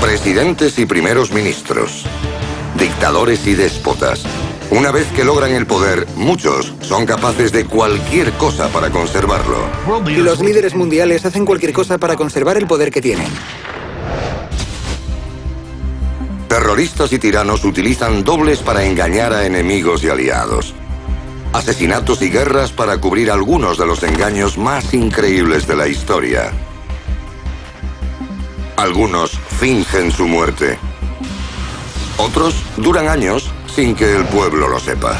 Presidentes y primeros ministros, dictadores y déspotas. Una vez que logran el poder, muchos son capaces de cualquier cosa para conservarlo. Y los líderes mundiales hacen cualquier cosa para conservar el poder que tienen. Terroristas y tiranos utilizan dobles para engañar a enemigos y aliados. Asesinatos y guerras para cubrir algunos de los engaños más increíbles de la historia. Algunos fingen su muerte. Otros duran años sin que el pueblo lo sepa.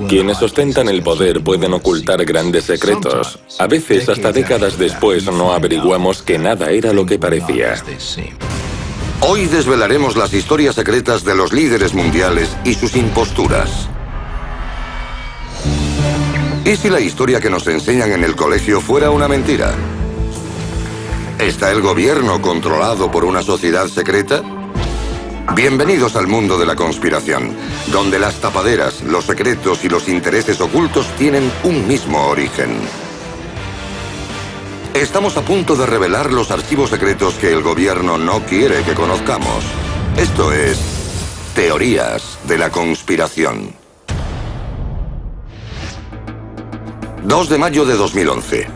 Quienes ostentan el poder pueden ocultar grandes secretos. A veces, hasta décadas después, no averiguamos que nada era lo que parecía. Hoy desvelaremos las historias secretas de los líderes mundiales y sus imposturas. ¿Y si la historia que nos enseñan en el colegio fuera una mentira? ¿Está el gobierno controlado por una sociedad secreta? Bienvenidos al mundo de la conspiración, donde las tapaderas, los secretos y los intereses ocultos tienen un mismo origen. Estamos a punto de revelar los archivos secretos que el gobierno no quiere que conozcamos. Esto es Teorías de la Conspiración. 2 de mayo de 2011.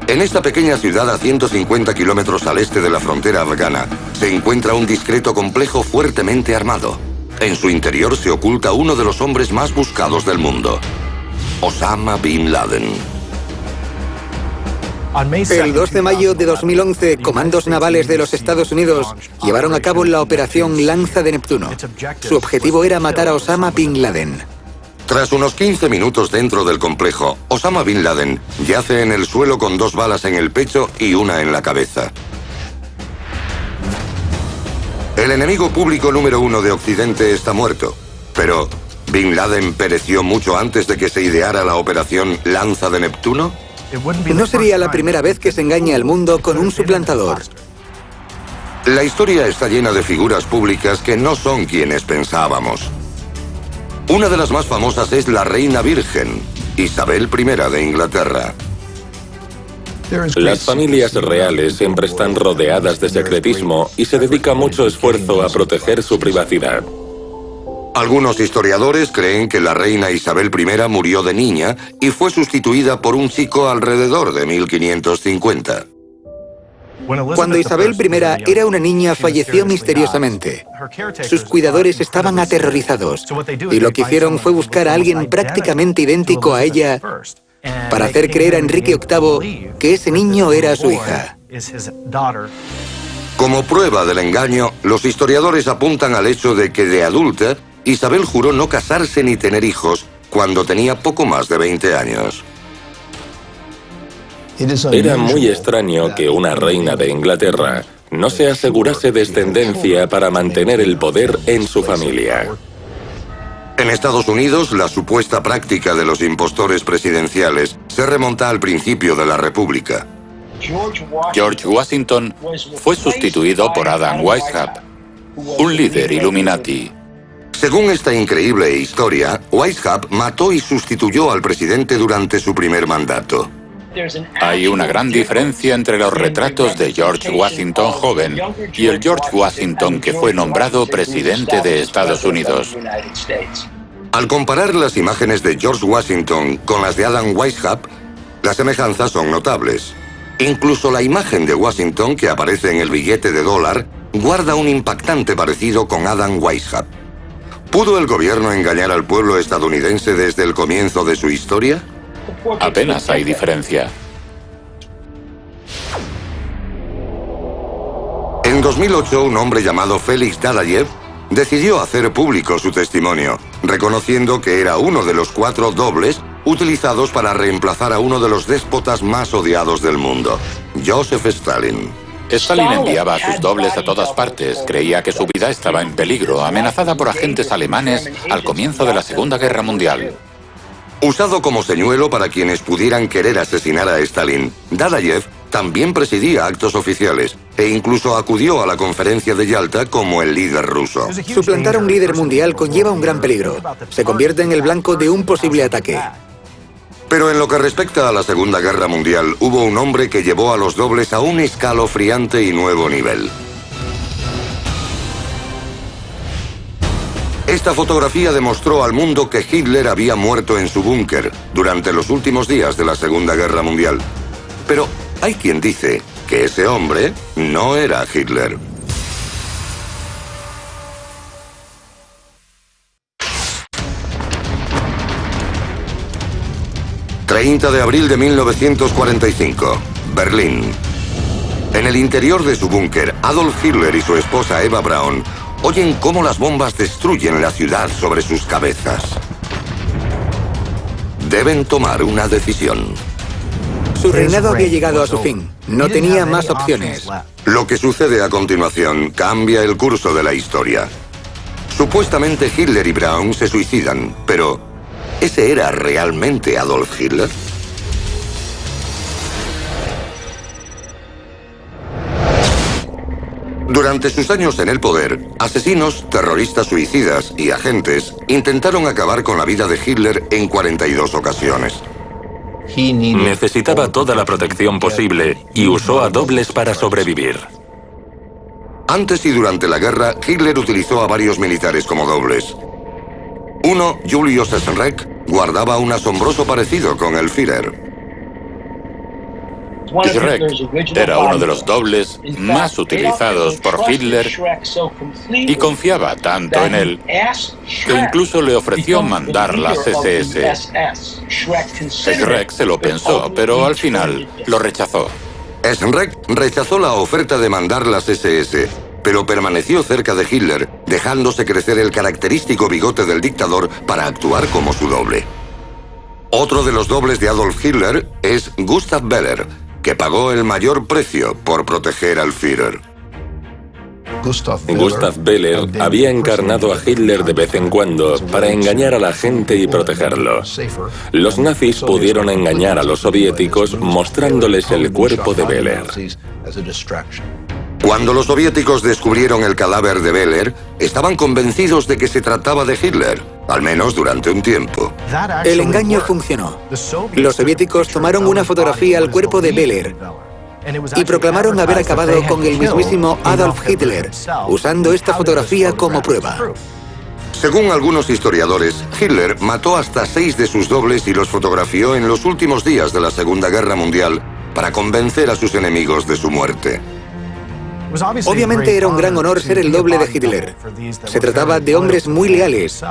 En esta pequeña ciudad a 150 kilómetros al este de la frontera afgana, se encuentra un discreto complejo fuertemente armado. En su interior se oculta uno de los hombres más buscados del mundo, Osama Bin Laden. El 2 de mayo de 2011, comandos navales de los Estados Unidos llevaron a cabo la operación Lanza de Neptuno. Su objetivo era matar a Osama Bin Laden. Tras unos 15 minutos dentro del complejo, Osama Bin Laden yace en el suelo con 2 balas en el pecho y una en la cabeza. El enemigo público número 1 de Occidente está muerto, pero ¿Bin Laden pereció mucho antes de que se ideara la operación Lanza de Neptuno? No sería la primera vez que se engaña al mundo con un suplantador. La historia está llena de figuras públicas que no son quienes pensábamos. Una de las más famosas es la reina virgen, Isabel I de Inglaterra. Las familias reales siempre están rodeadas de secretismo y se dedica mucho esfuerzo a proteger su privacidad. Algunos historiadores creen que la reina Isabel I murió de niña y fue sustituida por un chico alrededor de 1550. Cuando Isabel I era una niña, falleció misteriosamente. Sus cuidadores estaban aterrorizados y lo que hicieron fue buscar a alguien prácticamente idéntico a ella para hacer creer a Enrique VIII que ese niño era su hija. Como prueba del engaño, los historiadores apuntan al hecho de que de adulta, Isabel juró no casarse ni tener hijos cuando tenía poco más de 20 años. Era muy extraño que una reina de Inglaterra no se asegurase descendencia para mantener el poder en su familia. En Estados Unidos, la supuesta práctica de los impostores presidenciales se remonta al principio de la República. George Washington fue sustituido por Adam Weishaupt, un líder Illuminati. Según esta increíble historia, Weishaupt mató y sustituyó al presidente durante su primer mandato. Hay una gran diferencia entre los retratos de George Washington joven y el George Washington que fue nombrado presidente de Estados Unidos. Al comparar las imágenes de George Washington con las de Adam Weishaupt, las semejanzas son notables. Incluso la imagen de Washington que aparece en el billete de $, guarda un impactante parecido con Adam Weishaupt. ¿Pudo el gobierno engañar al pueblo estadounidense desde el comienzo de su historia? Apenas hay diferencia. En 2008, un hombre llamado Félix Dadayev decidió hacer público su testimonio, reconociendo que era uno de los 4 dobles utilizados para reemplazar a uno de los déspotas más odiados del mundo, Joseph Stalin. Stalin enviaba a sus dobles a todas partes. Creía que su vida estaba en peligro, amenazada por agentes alemanes al comienzo de la Segunda Guerra Mundial. Usado como señuelo para quienes pudieran querer asesinar a Stalin, Dadayev también presidía actos oficiales e incluso acudió a la conferencia de Yalta como el líder ruso. Suplantar a un líder mundial conlleva un gran peligro. Se convierte en el blanco de un posible ataque. Pero en lo que respecta a la Segunda Guerra Mundial, hubo un hombre que llevó a los dobles a un escalofriante y nuevo nivel. Esta fotografía demostró al mundo que Hitler había muerto en su búnker durante los últimos días de la Segunda Guerra Mundial. Pero hay quien dice que ese hombre no era Hitler. ...30 de abril de 1945, Berlín. En el interior de su búnker, Adolf Hitler y su esposa Eva Braun oyen cómo las bombas destruyen la ciudad sobre sus cabezas. Deben tomar una decisión. Su reinado había llegado a su fin. No tenía más opciones. Lo que sucede a continuación cambia el curso de la historia. Supuestamente Hitler y Braun se suicidan, pero ¿ese era realmente Adolf Hitler? Durante sus años en el poder, asesinos, terroristas suicidas y agentes intentaron acabar con la vida de Hitler en 42 ocasiones. Necesitaba toda la protección posible y usó a dobles para sobrevivir. Antes y durante la guerra, Hitler utilizó a varios militares como dobles. Uno, Julius Essenreich, guardaba un asombroso parecido con el Führer. Essenreich era uno de los dobles más utilizados por Hitler y confiaba tanto en él que incluso le ofreció mandar las SS. Essenreich se lo pensó, pero al final lo rechazó. Essenreich rechazó la oferta de mandar las SS, pero permaneció cerca de Hitler, dejándose crecer el característico bigote del dictador para actuar como su doble. Otro de los dobles de Adolf Hitler es Gustav Beller, que pagó el mayor precio por proteger al Führer. Gustav Beller había encarnado a Hitler de vez en cuando para engañar a la gente y protegerlo. Los nazis pudieron engañar a los soviéticos mostrándoles el cuerpo de Beller. Cuando los soviéticos descubrieron el cadáver de Beller, estaban convencidos de que se trataba de Hitler, al menos durante un tiempo. El engaño funcionó. Los soviéticos tomaron una fotografía al cuerpo de Beller y proclamaron haber acabado con el mismísimo Adolf Hitler, usando esta fotografía como prueba. Según algunos historiadores, Hitler mató hasta 6 de sus dobles y los fotografió en los últimos días de la Segunda Guerra Mundial para convencer a sus enemigos de su muerte. Obviamente era un gran honor ser el doble de Hitler. Se trataba de hombres muy leales,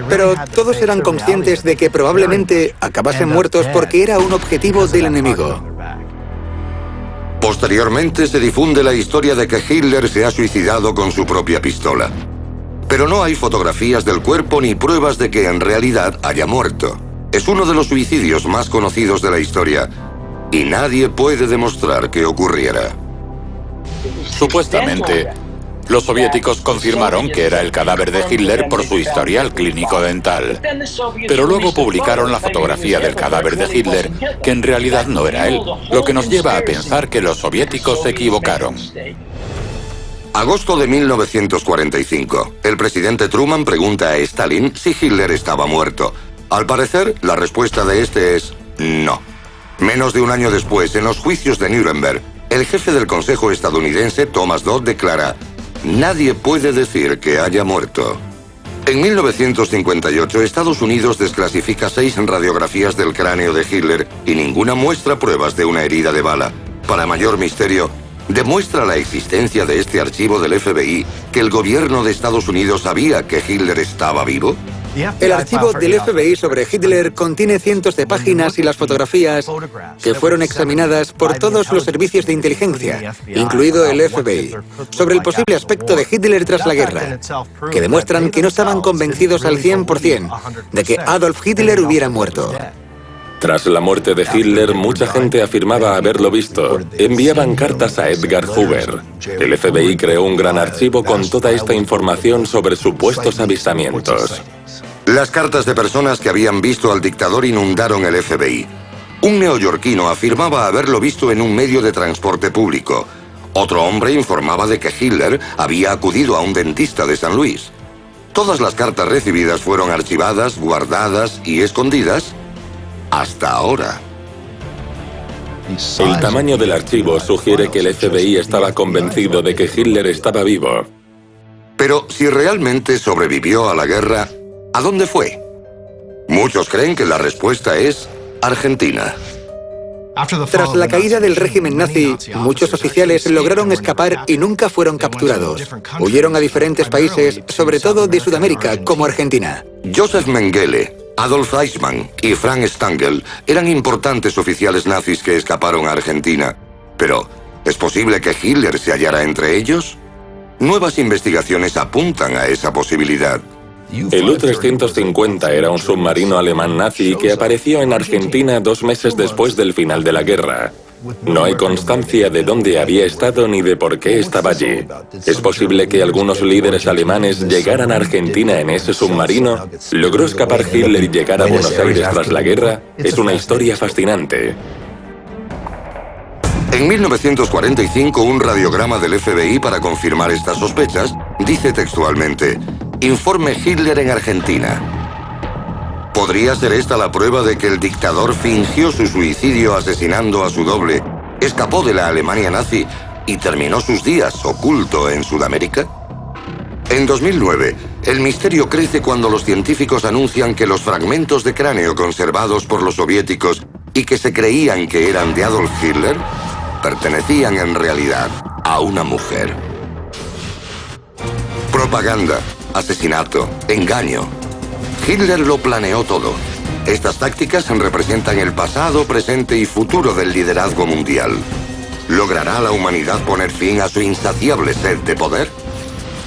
pero todos eran conscientes de que probablemente acabasen muertos porque era un objetivo del enemigo. Posteriormente se difunde la historia de que Hitler se ha suicidado con su propia pistola. Pero no hay fotografías del cuerpo ni pruebas de que en realidad haya muerto. Es uno de los suicidios más conocidos de la historia y nadie puede demostrar que ocurriera. Supuestamente, los soviéticos confirmaron que era el cadáver de Hitler por su historial clínico dental. Pero luego publicaron la fotografía del cadáver de Hitler, que en realidad no era él, lo que nos lleva a pensar que los soviéticos se equivocaron. Agosto de 1945. El presidente Truman pregunta a Stalin si Hitler estaba muerto. Al parecer, la respuesta de este es no. Menos de un año después, en los juicios de Nuremberg, el jefe del Consejo estadounidense, Thomas Dodd, declara: nadie puede decir que haya muerto. En 1958, Estados Unidos desclasifica 6 radiografías del cráneo de Hitler y ninguna muestra pruebas de una herida de bala. Para mayor misterio, demuestra la existencia de este archivo del FBI que el gobierno de Estados Unidos sabía que Hitler estaba vivo. El archivo del FBI sobre Hitler contiene cientos de páginas y las fotografías que fueron examinadas por todos los servicios de inteligencia, incluido el FBI, sobre el posible aspecto de Hitler tras la guerra, que demuestran que no estaban convencidos al 100% de que Adolf Hitler hubiera muerto. Tras la muerte de Hitler, mucha gente afirmaba haberlo visto. Enviaban cartas a Edgar Hoover. El FBI creó un gran archivo con toda esta información sobre supuestos avistamientos. Las cartas de personas que habían visto al dictador inundaron el FBI. Un neoyorquino afirmaba haberlo visto en un medio de transporte público. Otro hombre informaba de que Hitler había acudido a un dentista de San Luis. Todas las cartas recibidas fueron archivadas, guardadas y escondidas hasta ahora. El tamaño del archivo sugiere que el FBI estaba convencido de que Hitler estaba vivo. Pero si realmente sobrevivió a la guerra, ¿a dónde fue? Muchos creen que la respuesta es Argentina. Tras la caída del régimen nazi, muchos oficiales lograron escapar y nunca fueron capturados. Huyeron a diferentes países, sobre todo de Sudamérica, como Argentina. Josef Mengele, Adolf Eichmann y Frank Stangl eran importantes oficiales nazis que escaparon a Argentina. Pero, ¿es posible que Hitler se hallara entre ellos? Nuevas investigaciones apuntan a esa posibilidad. El U-350 era un submarino alemán nazi que apareció en Argentina 2 meses después del final de la guerra. No hay constancia de dónde había estado ni de por qué estaba allí. ¿Es posible que algunos líderes alemanes llegaran a Argentina en ese submarino? ¿Logró escapar Hitler y llegar a Buenos Aires tras la guerra? Es una historia fascinante. En 1945, un radiograma del FBI para confirmar estas sospechas dice textualmente: informe Hitler en Argentina. ¿Podría ser esta la prueba de que el dictador fingió su suicidio asesinando a su doble, escapó de la Alemania nazi y terminó sus días oculto en Sudamérica? En 2009, el misterio crece cuando los científicos anuncian que los fragmentos de cráneo conservados por los soviéticos y que se creían que eran de Adolf Hitler, pertenecían en realidad a una mujer. Propaganda, asesinato, engaño. Hitler lo planeó todo. Estas tácticas representan el pasado, presente y futuro del liderazgo mundial. ¿Logrará la humanidad poner fin a su insaciable sed de poder?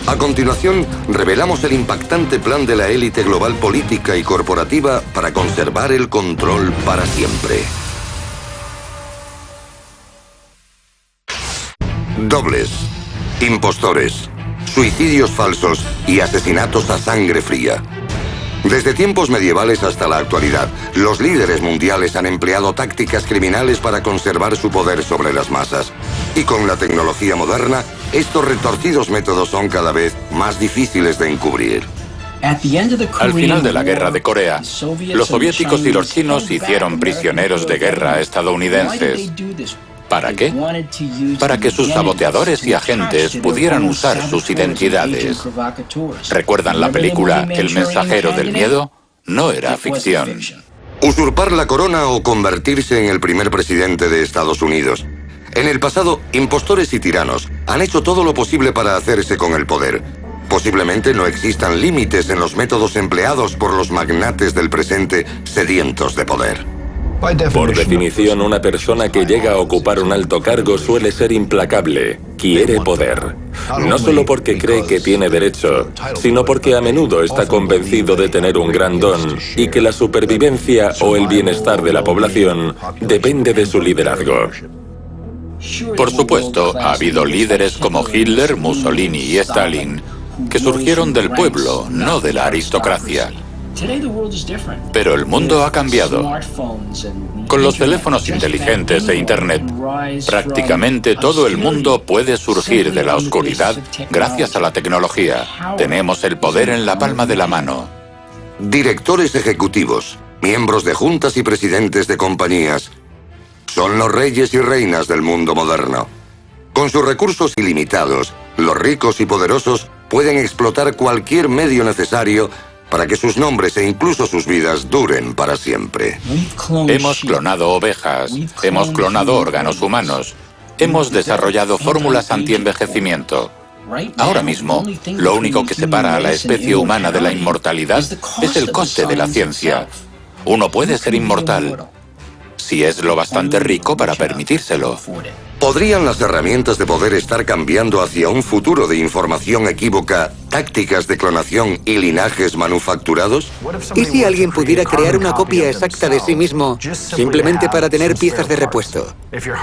A continuación, revelamos el impactante plan de la élite global política y corporativa para conservar el control para siempre. Dobles, impostores, suicidios falsos y asesinatos a sangre fría. Desde tiempos medievales hasta la actualidad, los líderes mundiales han empleado tácticas criminales para conservar su poder sobre las masas. Y con la tecnología moderna, estos retorcidos métodos son cada vez más difíciles de encubrir. Al final de la guerra de Corea, los soviéticos y los chinos hicieron prisioneros de guerra estadounidenses. ¿Para qué? Para que sus saboteadores y agentes pudieran usar sus identidades. ¿Recuerdan la película El mensajero del miedo? No era ficción. Usurpar la corona o convertirse en el primer presidente de Estados Unidos. En el pasado, impostores y tiranos han hecho todo lo posible para hacerse con el poder. Posiblemente no existan límites en los métodos empleados por los magnates del presente sedientos de poder. Por definición, una persona que llega a ocupar un alto cargo suele ser implacable, quiere poder. No solo porque cree que tiene derecho, sino porque a menudo está convencido de tener un gran don y que la supervivencia o el bienestar de la población depende de su liderazgo. Por supuesto, ha habido líderes como Hitler, Mussolini y Stalin, que surgieron del pueblo, no de la aristocracia. Pero el mundo ha cambiado. Con los teléfonos inteligentes e Internet, prácticamente todo el mundo puede surgir de la oscuridad gracias a la tecnología. Tenemos el poder en la palma de la mano. Directores ejecutivos, miembros de juntas y presidentes de compañías, son los reyes y reinas del mundo moderno. Con sus recursos ilimitados, los ricos y poderosos pueden explotar cualquier medio necesario para que sus nombres e incluso sus vidas duren para siempre. Hemos clonado ovejas, hemos clonado órganos humanos, hemos desarrollado fórmulas antienvejecimiento. Ahora mismo, lo único que separa a la especie humana de la inmortalidad es el coste de la ciencia. Uno puede ser inmortal si es lo bastante rico para permitírselo. ¿Podrían las herramientas de poder estar cambiando hacia un futuro de información equívoca, tácticas de clonación y linajes manufacturados? ¿Y si alguien pudiera crear una copia exacta de sí mismo simplemente para tener piezas de repuesto?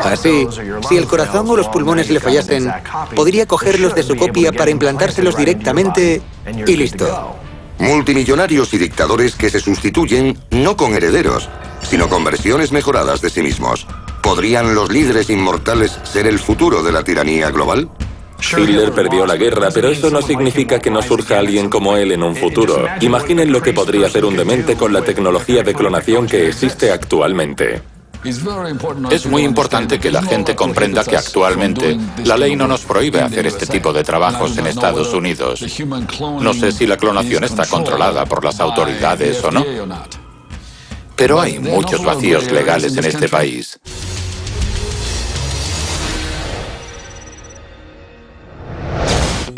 Así, si el corazón o los pulmones le fallasen, podría cogerlos de su copia para implantárselos directamente y listo. Multimillonarios y dictadores que se sustituyen no con herederos, sino con versiones mejoradas de sí mismos. ¿Podrían los líderes inmortales ser el futuro de la tiranía global? Hitler perdió la guerra, pero eso no significa que no surja alguien como él en un futuro. Imaginen lo que podría hacer un demente con la tecnología de clonación que existe actualmente. Es muy importante que la gente comprenda que actualmente la ley no nos prohíbe hacer este tipo de trabajos en Estados Unidos. No sé si la clonación está controlada por las autoridades o no, pero hay muchos vacíos legales en este país.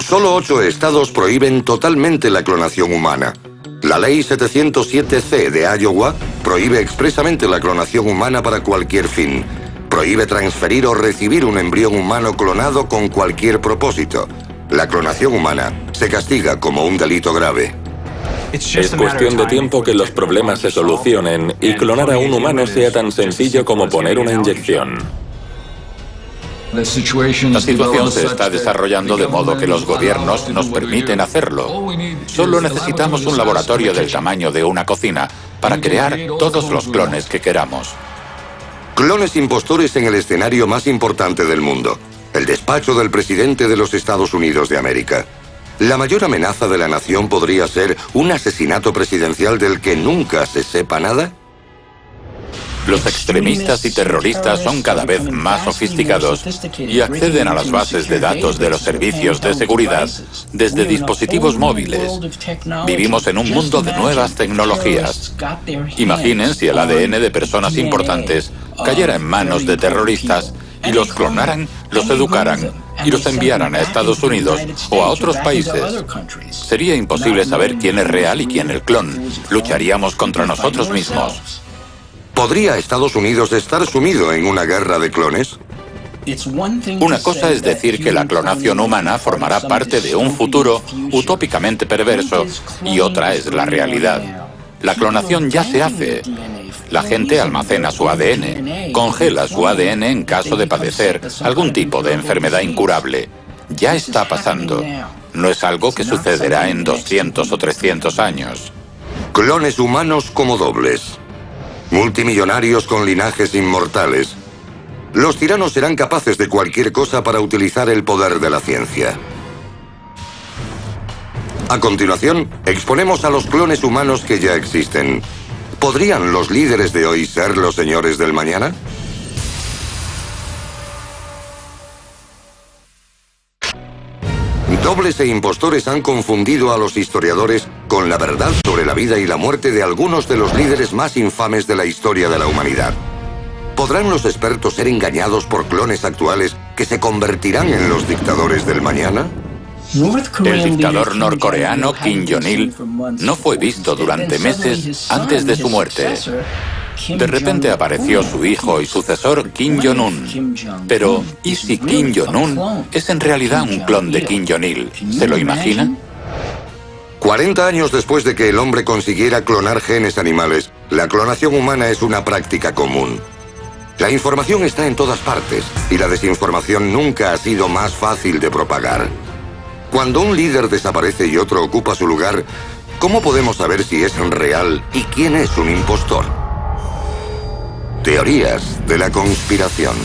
Solo 8 estados prohíben totalmente la clonación humana. La Ley 707C de Iowa prohíbe expresamente la clonación humana para cualquier fin. Prohíbe transferir o recibir un embrión humano clonado con cualquier propósito. La clonación humana se castiga como un delito grave. Es cuestión de tiempo que los problemas se solucionen y clonar a un humano sea tan sencillo como poner una inyección. La situación se está desarrollando de modo que los gobiernos nos permiten hacerlo. Solo necesitamos un laboratorio del tamaño de una cocina para crear todos los clones que queramos. Clones impostores en el escenario más importante del mundo, el despacho del presidente de los Estados Unidos de América. La mayor amenaza de la nación podría ser un asesinato presidencial del que nunca se sepa nada. Los extremistas y terroristas son cada vez más sofisticados y acceden a las bases de datos de los servicios de seguridad desde dispositivos móviles. Vivimos en un mundo de nuevas tecnologías. Imaginen si el ADN de personas importantes cayera en manos de terroristas y los clonaran, los educaran y los enviaran a Estados Unidos o a otros países. Sería imposible saber quién es real y quién el clon. Lucharíamos contra nosotros mismos. ¿Podría Estados Unidos estar sumido en una guerra de clones? Una cosa es decir que la clonación humana formará parte de un futuro utópicamente perverso y otra es la realidad. La clonación ya se hace. La gente almacena su ADN, congela su ADN en caso de padecer algún tipo de enfermedad incurable. Ya está pasando. No es algo que sucederá en 200 o 300 años. Clones humanos como dobles. Multimillonarios con linajes inmortales. Los tiranos serán capaces de cualquier cosa para utilizar el poder de la ciencia. A continuación, exponemos a los clones humanos que ya existen. ¿Podrían los líderes de hoy ser los señores del mañana? Dobles e impostores han confundido a los historiadores con la verdad sobre la vida y la muerte de algunos de los líderes más infames de la historia de la humanidad. ¿Podrán los expertos ser engañados por clones actuales que se convertirán en los dictadores del mañana? El dictador norcoreano Kim Jong-il no fue visto durante meses antes de su muerte. De repente apareció su hijo y sucesor Kim Jong-un. Pero, ¿y si Kim Jong-un es en realidad un clon de Kim Jong-il? ¿Se lo imagina? 40 años después de que el hombre consiguiera clonar genes animales, la clonación humana es una práctica común. La información está en todas partes y la desinformación nunca ha sido más fácil de propagar. Cuando un líder desaparece y otro ocupa su lugar, ¿cómo podemos saber si es real y quién es un impostor? Teorías de la conspiración.